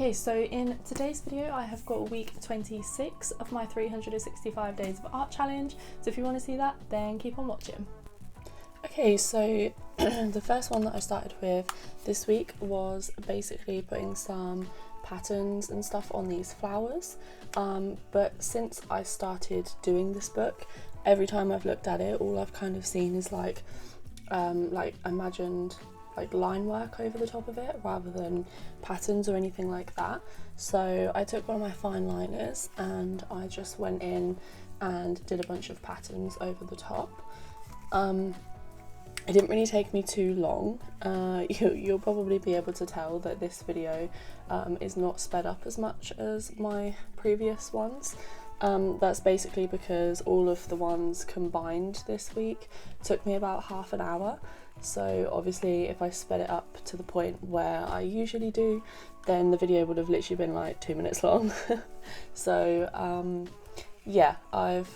Okay, so in today's video I have got week 26 of my 365 days of art challenge, so if you want to see that then keep on watching. Okay, so the first one that I started with this week was basically putting some patterns and stuff on these flowers, but since I started doing this book, every time I've looked at it all I've kind of seen is like imagined like line work over the top of it rather than patterns or anything like that. So I took one of my fine liners and I just went in and did a bunch of patterns over the top. It didn't really take me too long. You'll probably be able to tell that this video is not sped up as much as my previous ones. That's basically because all of the ones combined this week took me about half an hour. So obviously if I sped it up to the point where I usually do, then the video would have literally been like 2 minutes long. So yeah, I've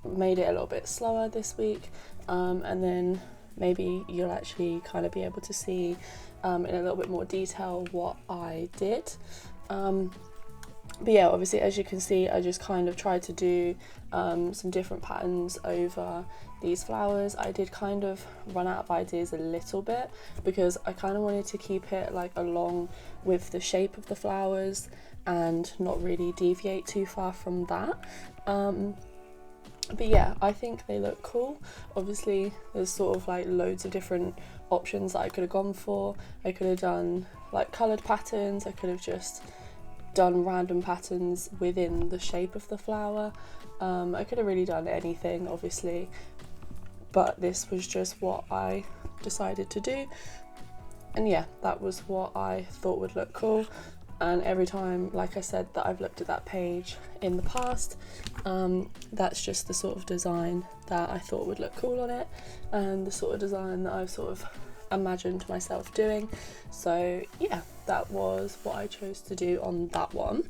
made it a little bit slower this week, and then maybe you'll actually kind of be able to see in a little bit more detail what I did. But yeah, obviously as you can see I just kind of tried to do some different patterns over these flowers. I did kind of run out of ideas a little bit because I kind of wanted to keep it like along with the shape of the flowers and not really deviate too far from that. But yeah, I think they look cool. Obviously there's sort of like loads of different options that I could have gone for. I could have done like coloured patterns, I could have just done random patterns within the shape of the flower. I could have really done anything obviously, but this was just what I decided to do, and yeah, that was what I thought would look cool. And every time, like I said, that I've looked at that page in the past, that's just the sort of design that I thought would look cool on it and the sort of design that I've sort of imagined myself doing. So yeah, that was what I chose to do on that one.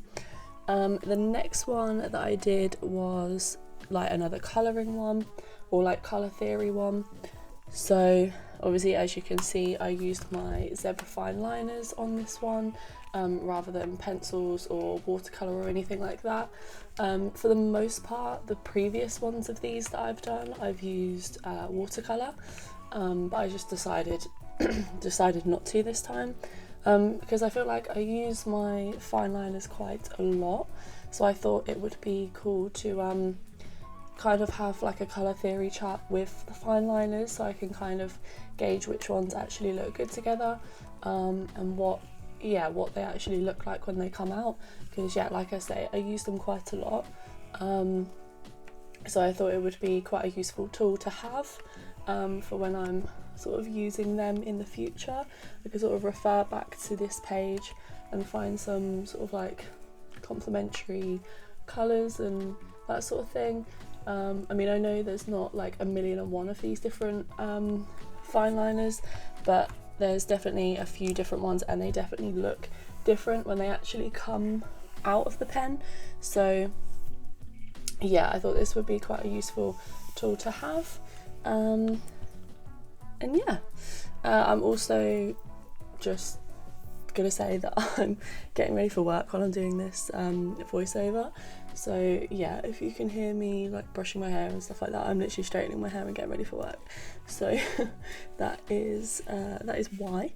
The next one that I did was like another colouring one, or like colour theory one. So obviously as you can see I used my zebra fine liners on this one rather than pencils or watercolour or anything like that. For the most part the previous ones of these that I've done I've used watercolour, but I just decided not to this time, because I feel like I use my fine liners quite a lot, so I thought it would be cool to kind of have like a colour theory chart with the fine liners so I can kind of gauge which ones actually look good together, and what they actually look like when they come out, because yeah, like I say, I use them quite a lot, so I thought it would be quite a useful tool to have for when I'm sort of using them in the future. I could sort of refer back to this page and find some sort of like complementary colours and that sort of thing. I mean, I know there's not like 1,000,001 of these different fine liners, but there's definitely a few different ones and they definitely look different when they actually come out of the pen. So yeah, I thought this would be quite a useful tool to have. And yeah, I'm also just gonna say that I'm getting ready for work while I'm doing this voiceover, so yeah, if you can hear me like brushing my hair and stuff like that, I'm literally straightening my hair and getting ready for work, so that is why.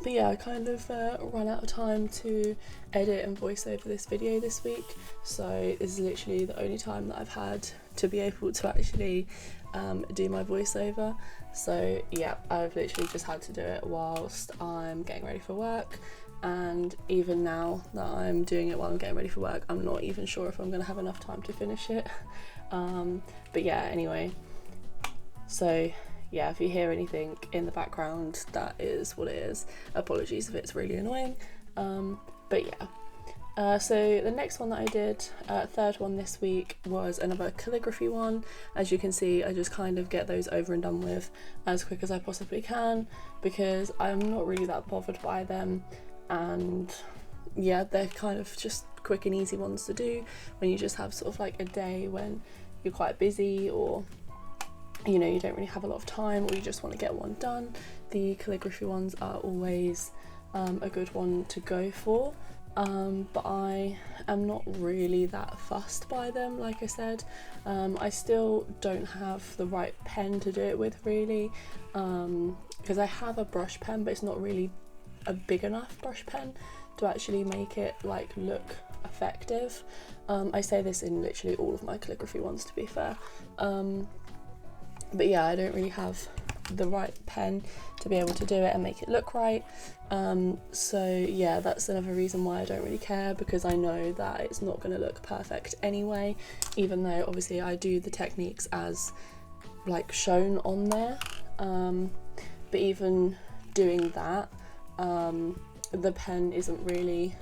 But yeah, I kind of ran out of time to edit and voice over this video this week, so this is literally the only time that I've had to be able to actually do my voiceover. So yeah, I've literally just had to do it whilst I'm getting ready for work, and even now that I'm doing it while I'm getting ready for work, I'm not even sure if I'm going to have enough time to finish it. But yeah, anyway, so yeah, if you hear anything in the background, that is what it is. Apologies if it's really annoying, but yeah. So the next one that I did, third one this week, was another calligraphy one. As you can see, I just kind of get those over and done with as quick as I possibly can because I'm not really that bothered by them, and yeah, they're kind of just quick and easy ones to do when you just have sort of like a day when you're quite busy, or you know, you don't really have a lot of time, or you just want to get one done. The calligraphy ones are always a good one to go for. But I am not really that fussed by them, like I said. I still don't have the right pen to do it with, really, because I have a brush pen, but it's not really a big enough brush pen to actually make it like look effective. I say this in literally all of my calligraphy ones, to be fair. But yeah, I don't really have the right pen to be able to do it and make it look right. So yeah, that's another reason why I don't really care, because I know that it's not going to look perfect anyway, even though obviously I do the techniques as like shown on there. But even doing that, the pen isn't really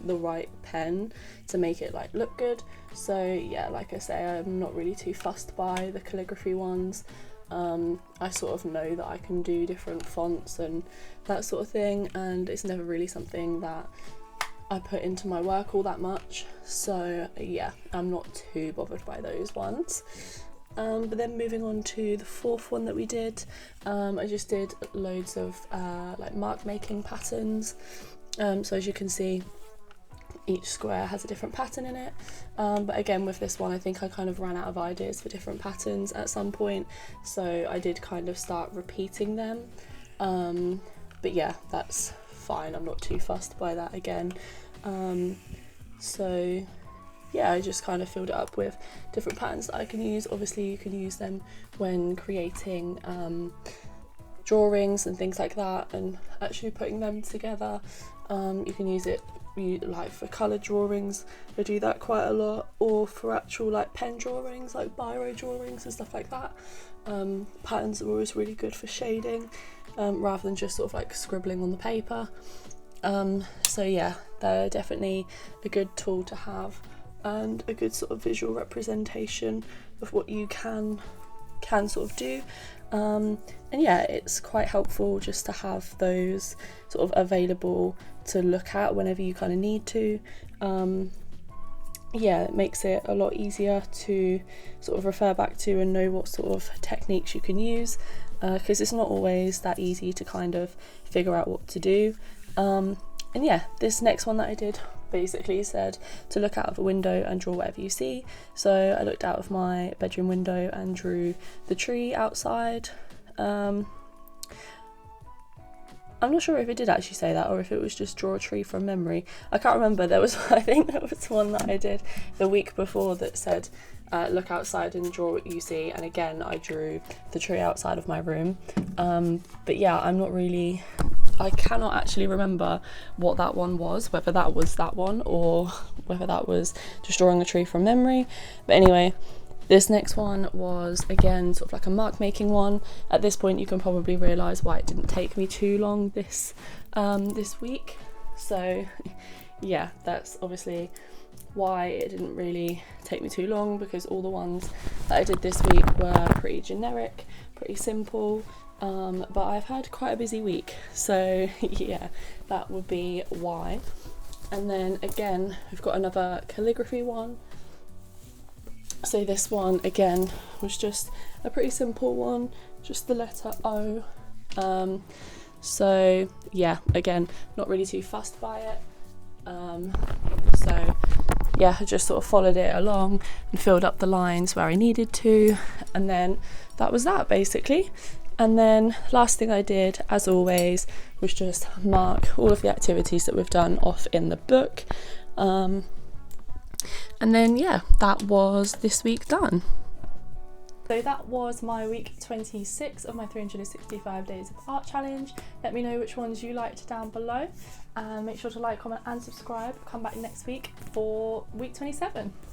the right pen to make it like look good. So yeah, like I say, I'm not really too fussed by the calligraphy ones. I sort of know that I can do different fonts and that sort of thing, and it's never really something that I put into my work all that much. So yeah, I'm not too bothered by those ones. But then moving on to the fourth one that we did, I just did loads of like mark making patterns. So as you can see, each square has a different pattern in it, but again with this one I think I kind of ran out of ideas for different patterns at some point, so I did kind of start repeating them. But yeah, that's fine, I'm not too fussed by that again. So yeah, I just kind of filled it up with different patterns that I can use. Obviously you can use them when creating drawings and things like that, and actually putting them together. You can use it like for colour drawings, I do that quite a lot, or for actual like pen drawings, like biro drawings and stuff like that. Patterns are always really good for shading, rather than just sort of like scribbling on the paper. So yeah, they're definitely a good tool to have, and a good sort of visual representation of what you can sort of do. And yeah, it's quite helpful just to have those sort of available to look at whenever you kind of need to. Yeah, it makes it a lot easier to sort of refer back to and know what sort of techniques you can use, because it's not always that easy to kind of figure out what to do. And yeah, this next one that I did basically said to look out of a window and draw whatever you see. So I looked out of my bedroom window and drew the tree outside. I'm not sure if it did actually say that or if it was just draw a tree from memory. I can't remember. There was, I think there was one that I did the week before that said look outside and draw what you see, and again I drew the tree outside of my room. But yeah, I cannot actually remember what that one was, whether that was that one or whether that was just drawing a tree from memory. But anyway, this next one was again sort of like a mark making one. At this point you can probably realise why it didn't take me too long this week. So yeah, that's obviously why it didn't really take me too long, because all the ones that I did this week were pretty generic, pretty simple. But I've had quite a busy week, so yeah, that would be why. And then again, we've got another calligraphy one. So this one again was just a pretty simple one, just the letter O. So yeah, again, not really too fussed by it. So yeah, I just sort of followed it along and filled up the lines where I needed to, and then that was that basically. And then last thing I did, as always, was just mark all of the activities that we've done off in the book. And then yeah, that was this week done. So that was my week 26 of my 365 days of art challenge. Let me know which ones you liked down below, and make sure to like, comment and subscribe. Come back next week for week 27.